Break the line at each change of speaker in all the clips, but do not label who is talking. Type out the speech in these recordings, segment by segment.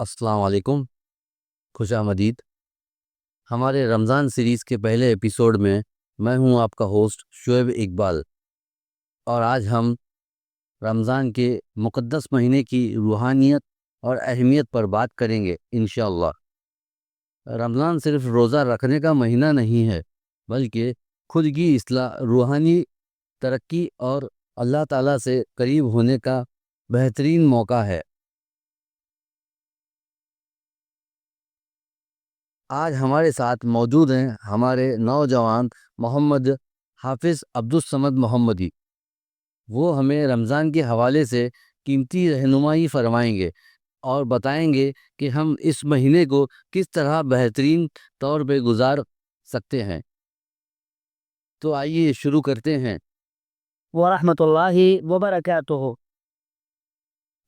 السلام علیکم، خوش آمدید۔ ہمارے رمضان سیریز کے پہلے ایپیسوڈ میں ہوں آپ کا ہوسٹ شعیب اقبال، اور آج ہم رمضان کے مقدس مہینے کی روحانیت اور اہمیت پر بات کریں گے انشاءاللہ۔ رمضان صرف روزہ رکھنے کا مہینہ نہیں ہے، بلکہ خود کی اصلاح، روحانی ترقی اور اللہ تعالیٰ سے قریب ہونے کا بہترین موقع ہے۔ آج ہمارے ساتھ موجود ہیں ہمارے نوجوان محمد حافظ عبدالصمد محمدی۔ وہ ہمیں رمضان کے حوالے سے قیمتی رہنمائی فرمائیں گے اور بتائیں گے کہ ہم اس مہینے کو کس طرح بہترین طور پہ گزار سکتے ہیں۔ تو آئیے شروع کرتے ہیں۔
ورحمۃ اللہ وبرکاتہ۔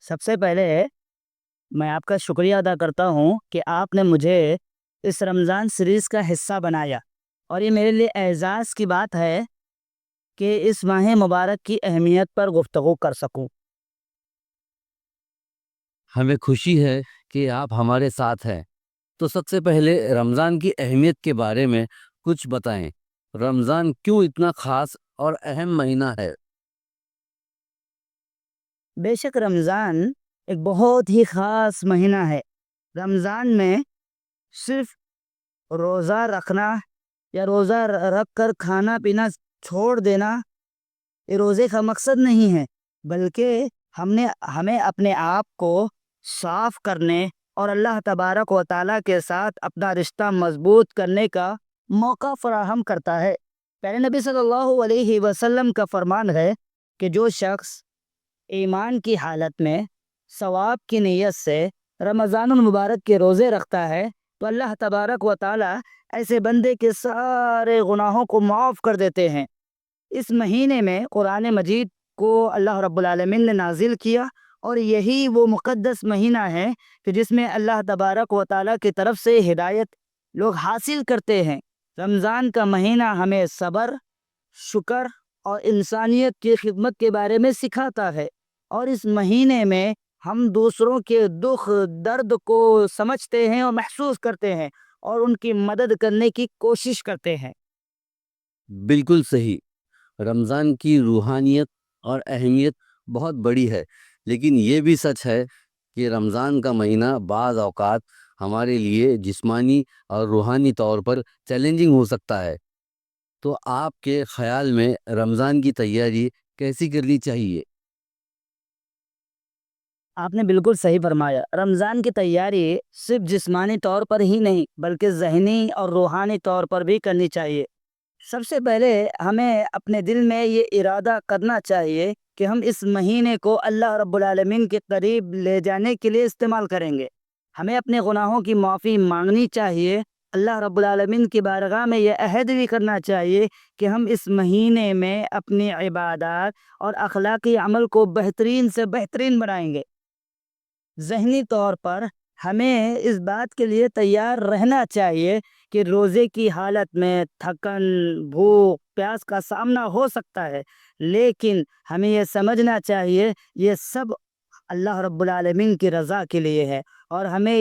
سب سے پہلے میں آپ کا شکریہ ادا کرتا ہوں کہ آپ نے مجھے اس رمضان سیریز کا حصہ بنایا، اور یہ میرے لیے اعزاز کی بات ہے کہ اس ماہ مبارک کی اہمیت پر گفتگو کر سکوں۔
ہمیں خوشی ہے کہ آپ ہمارے ساتھ ہیں۔ تو سب سے پہلے رمضان کی اہمیت کے بارے میں کچھ بتائیں۔ رمضان کیوں اتنا خاص اور اہم مہینہ ہے؟
بے شک رمضان ایک بہت ہی خاص مہینہ ہے۔ رمضان میں صرف روزہ رکھنا یا روزہ رکھ کر کھانا پینا چھوڑ دینا یہ روزے کا مقصد نہیں ہے، بلکہ ہمیں اپنے آپ کو صاف کرنے اور اللہ تبارک و تعالیٰ کے ساتھ اپنا رشتہ مضبوط کرنے کا موقع فراہم کرتا ہے۔ پیارے نبی صلی اللہ علیہ وسلم کا فرمان ہے کہ جو شخص ایمان کی حالت میں ثواب کی نیت سے رمضان المبارک کے روزے رکھتا ہے تو اللہ تبارک و تعالیٰ ایسے بندے کے سارے گناہوں کو معاف کر دیتے ہیں۔ اس مہینے میں قرآن مجید کو اللہ رب العالمین نے نازل کیا، اور یہی وہ مقدس مہینہ ہے کہ جس میں اللہ تبارک و تعالیٰ کی طرف سے ہدایت لوگ حاصل کرتے ہیں۔ رمضان کا مہینہ ہمیں صبر، شکر اور انسانیت کی خدمت کے بارے میں سکھاتا ہے، اور اس مہینے میں ہم دوسروں کے دکھ درد کو سمجھتے ہیں اور محسوس کرتے ہیں، اور ان کی مدد کرنے کی کوشش کرتے ہیں۔
بالکل صحیح۔ رمضان کی روحانیت اور اہمیت بہت بڑی ہے، لیکن یہ بھی سچ ہے کہ رمضان کا مہینہ بعض اوقات ہمارے لیے جسمانی اور روحانی طور پر چیلنجنگ ہو سکتا ہے۔ تو آپ کے خیال میں رمضان کی تیاری کیسی کرنی چاہیے؟
آپ نے بالکل صحیح فرمایا۔ رمضان کی تیاری صرف جسمانی طور پر ہی نہیں بلکہ ذہنی اور روحانی طور پر بھی کرنی چاہیے۔ سب سے پہلے ہمیں اپنے دل میں یہ ارادہ کرنا چاہیے کہ ہم اس مہینے کو اللہ رب العالمین کے قریب لے جانے کے لیے استعمال کریں گے۔ ہمیں اپنے گناہوں کی معافی مانگنی چاہیے۔ اللہ رب العالمین کی بارگاہ میں یہ عہد بھی کرنا چاہیے کہ ہم اس مہینے میں اپنی عبادات اور اخلاقی عمل کو بہترین سے بہترین بنائیں گے۔ ذہنی طور پر ہمیں اس بات کے لیے تیار رہنا چاہیے کہ روزے کی حالت میں تھکن، بھوک، پیاس کا سامنا ہو سکتا ہے، لیکن ہمیں یہ سمجھنا چاہیے یہ سب اللہ رب العالمین کی رضا کے لیے ہے، اور ہمیں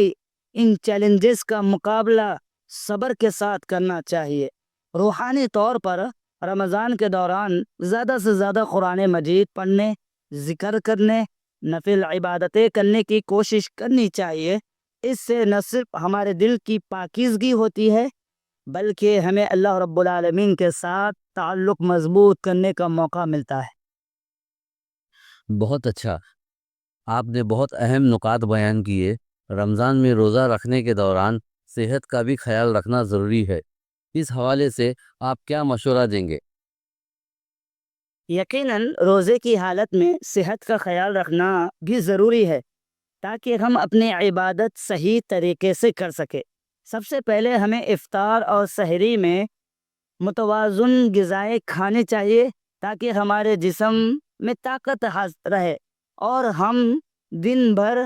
ان چیلنجز کا مقابلہ صبر کے ساتھ کرنا چاہیے۔ روحانی طور پر رمضان کے دوران زیادہ سے زیادہ قرآن مجید پڑھنے، ذکر کرنے، نفل عبادتیں کرنے کی کوشش کرنی چاہیے۔ اس سے نہ صرف ہمارے دل کی پاکیزگی ہوتی ہے بلکہ ہمیں اللہ رب العالمین کے ساتھ تعلق مضبوط کرنے کا موقع ملتا ہے۔
بہت اچھا، آپ نے بہت اہم نکات بیان کیے۔ رمضان میں روزہ رکھنے کے دوران صحت کا بھی خیال رکھنا ضروری ہے۔ اس حوالے سے آپ کیا مشورہ دیں گے؟
یقیناً روزے کی حالت میں صحت کا خیال رکھنا بھی ضروری ہے تاکہ ہم اپنی عبادت صحیح طریقے سے کر سکیں۔ سب سے پہلے ہمیں افطار اور سحری میں متوازن غذائیں کھانے چاہیے تاکہ ہمارے جسم میں طاقت رہے اور ہم دن بھر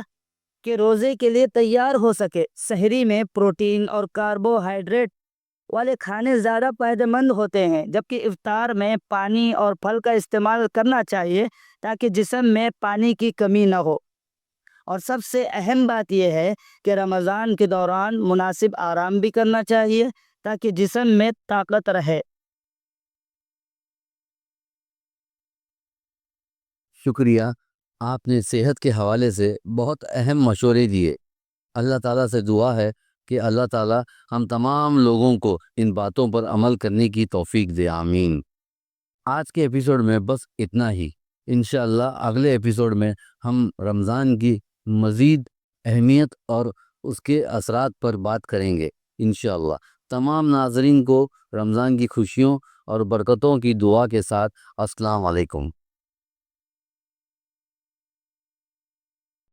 کے روزے کے لیے تیار ہو سکے۔ سحری میں پروٹین اور کاربوہائیڈریٹ والے کھانے زیادہ فائدہ مند ہوتے ہیں، جبکہ افطار میں پانی اور پھل کا استعمال کرنا چاہیے تاکہ جسم میں پانی کی کمی نہ ہو۔ اور سب سے اہم بات یہ ہے کہ رمضان کے دوران مناسب آرام بھی کرنا چاہیے تاکہ جسم میں طاقت رہے۔
شکریہ، آپ نے صحت کے حوالے سے بہت اہم مشورے دیے۔ اللہ تعالیٰ سے دعا ہے کہ اللہ تعالیٰ ہم تمام لوگوں کو ان باتوں پر عمل کرنے کی توفیق دے، آمین۔ آج کے ایپیسوڈ میں بس اتنا ہی۔ انشاءاللہ اگلے ایپیسوڈ میں ہم رمضان کی مزید اہمیت اور اس کے اثرات پر بات کریں گے انشاءاللہ۔ تمام ناظرین کو رمضان کی خوشیوں اور برکتوں کی دعا کے ساتھ السلام علیکم۔